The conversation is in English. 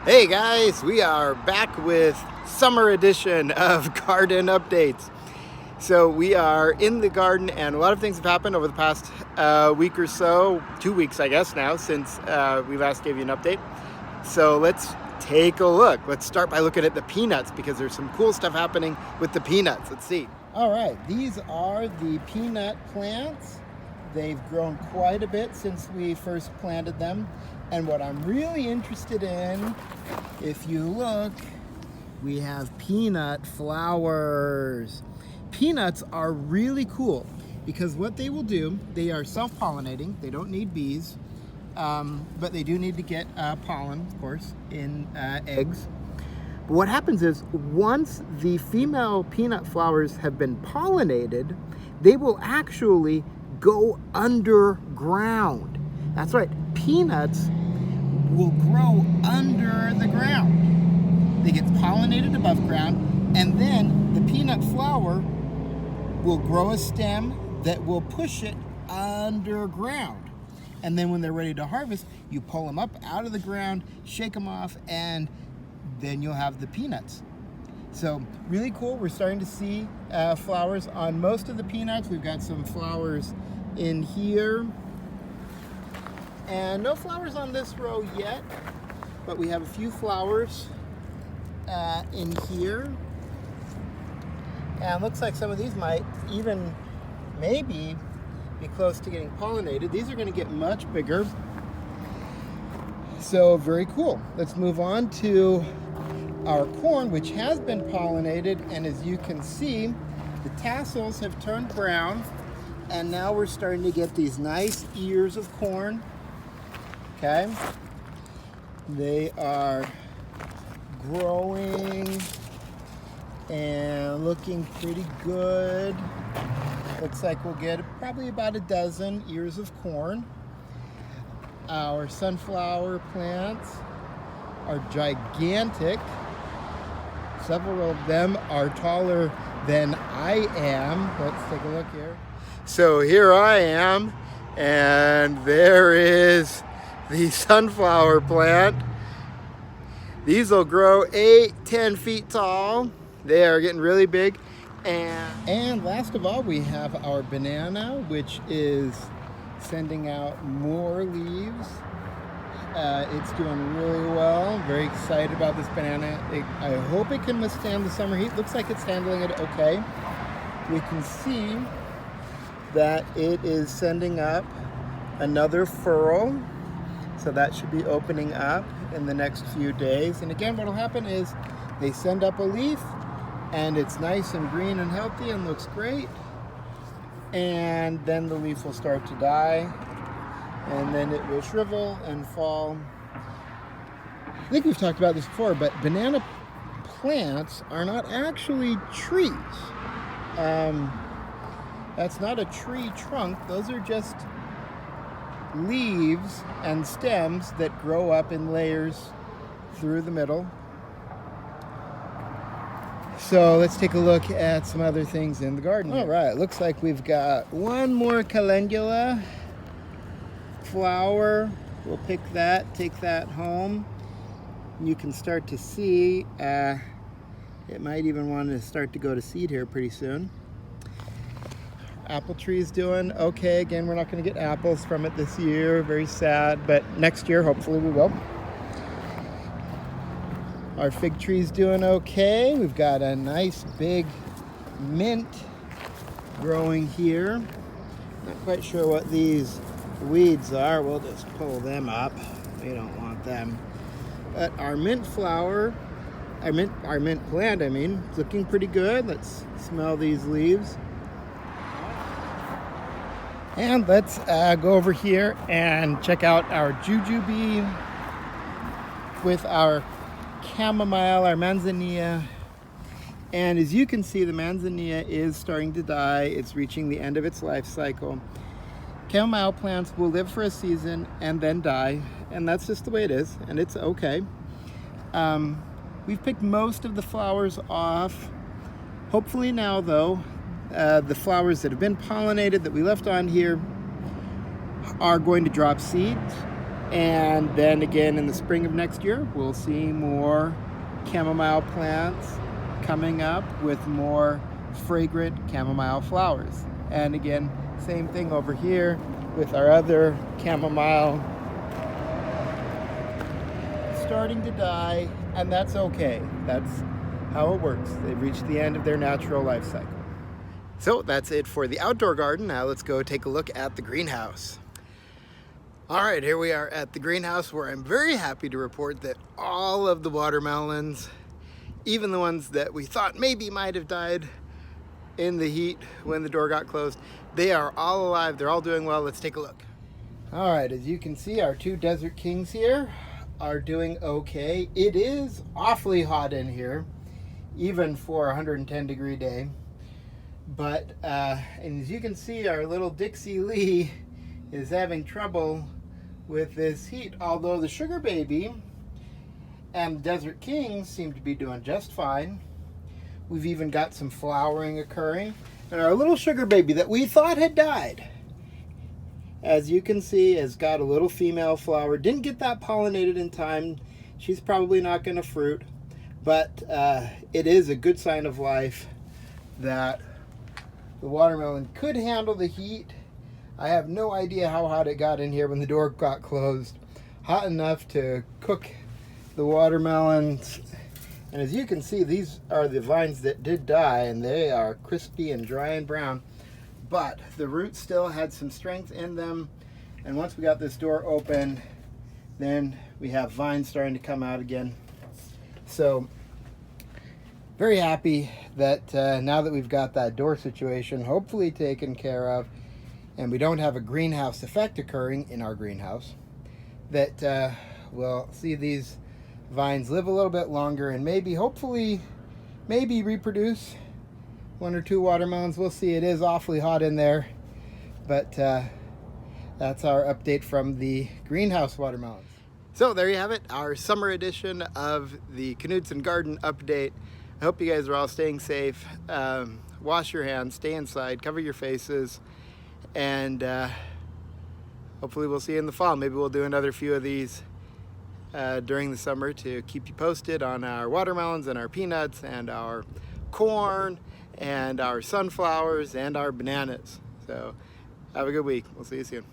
Hey guys, we are back with summer edition of Garden Updates. So we are in the garden and a lot of things have happened over the past week or so, 2 weeks I guess now, since we last gave you an update. So let's take a look. Let's start by looking at the peanuts because there's some cool stuff happening with the peanuts. Let's see. All right, these are the peanut plants. They've grown quite a bit since we first planted them. And what I'm really interested in, if you look, we have peanut flowers. Peanuts are really cool because what they will do, they are self-pollinating. They don't need bees, but they do need to get pollen, of course, in eggs. But what happens is once the female peanut flowers have been pollinated, they will actually go underground. That's right, peanuts will grow under the ground. They get pollinated above ground, and then the peanut flower will grow a stem that will push it underground. And then when they're ready to harvest, you pull them up out of the ground, shake them off, and then you'll have the peanuts. So really cool. We're starting to see flowers on most of the peanuts. We've got some flowers in here. And no flowers on this row yet, but we have a few flowers in here. And it looks like some of these might even maybe be close to getting pollinated. These are going to get much bigger. So very cool. Let's move on to our corn, which has been pollinated. And as you can see, the tassels have turned brown. And now we're starting to get these nice ears of corn. Okay, they are growing and looking pretty good. Looks like we'll get probably about a dozen ears of corn. Our sunflower plants are gigantic. Several of them are taller than I am. Let's take a look here. So here I am, and there is the sunflower plant. These will grow 8-10 feet tall. They are getting really big. And last of all, we have our banana, which is sending out more leaves. It's doing really well. I'm very excited about this banana. I hope it can withstand the summer heat. Looks like it's handling it okay. We can see that it is sending up another furrow. So that should be opening up in the next few days. And again, what will happen is they send up a leaf and it's nice and green and healthy and looks great. And then the leaf will start to die and then it will shrivel and fall. I think we've talked about this before, but banana plants are not actually trees. That's not a tree trunk. Those are just leaves and stems that grow up in layers through the middle. So let's take a look at some other things in the garden. All right, looks like we've got one more calendula flower. We'll pick that, take that home. You can start to see it might even want to start to go to seed here pretty soon. Apple tree's doing okay. Again, we're not going to get apples from it this year. Very sad, but next year, hopefully we will. Our fig tree's doing okay. We've got a nice big mint growing here. Not quite sure what these weeds are. We'll just pull them up. We don't want them. But our mint flower, our mint plant, is looking pretty good. Let's smell these leaves. And let's go over here and check out our jujube with our chamomile, our manzanilla. And as you can see, the manzanilla is starting to die. It's reaching the end of its life cycle. Chamomile plants will live for a season and then die, and that's just the way it is, and it's okay. We've picked most of the flowers off. Hopefully now, though, the flowers that have been pollinated that we left on here are going to drop seeds, And then again in the spring of next year, we'll see more chamomile plants coming up with more fragrant chamomile flowers. And again, same thing over here with our other chamomile starting to die, and that's okay. That's how it works. They've reached the end of their natural life cycle. So that's it for the outdoor garden. Now let's go take a look at the greenhouse. All right, here we are at the greenhouse, where I'm very happy to report that all of the watermelons, even the ones that we thought maybe might have died in the heat when the door got closed, they are all alive. They're all doing well. Let's take a look. All right, as you can see, our two Desert Kings here are doing okay. It is awfully hot in here, even for a 110-degree day. But and as you can see, our little Dixie Lee is having trouble with this heat, although the Sugar Baby and Desert Kings seem to be doing just fine. We've even got some flowering occurring. And our little Sugar Baby that we thought had died, as you can see, has got a little female flower. Didn't get that pollinated in time. She's probably not going to fruit, but it is a good sign of life that the watermelon could handle the heat. I have no idea how hot it got in here when the door got closed. Hot enough to cook the watermelons. And as you can see, these are the vines that did die, and they are crispy and dry and brown. But the roots still had some strength in them. And once we got this door open, then we have vines starting to come out again. So very happy that now that we've got that door situation hopefully taken care of, and we don't have a greenhouse effect occurring in our greenhouse, that we'll see these vines live a little bit longer and maybe, hopefully, maybe reproduce one or two watermelons. We'll see. It is awfully hot in there, but that's our update from the greenhouse watermelons. So there you have it, our summer edition of the Knudson Garden Update. I hope you guys are all staying safe. Wash your hands, stay inside, cover your faces, and hopefully we'll see you in the fall. Maybe we'll do another few of these during the summer to keep you posted on our watermelons and our peanuts and our corn and our sunflowers and our bananas. So have a good week. We'll see you soon.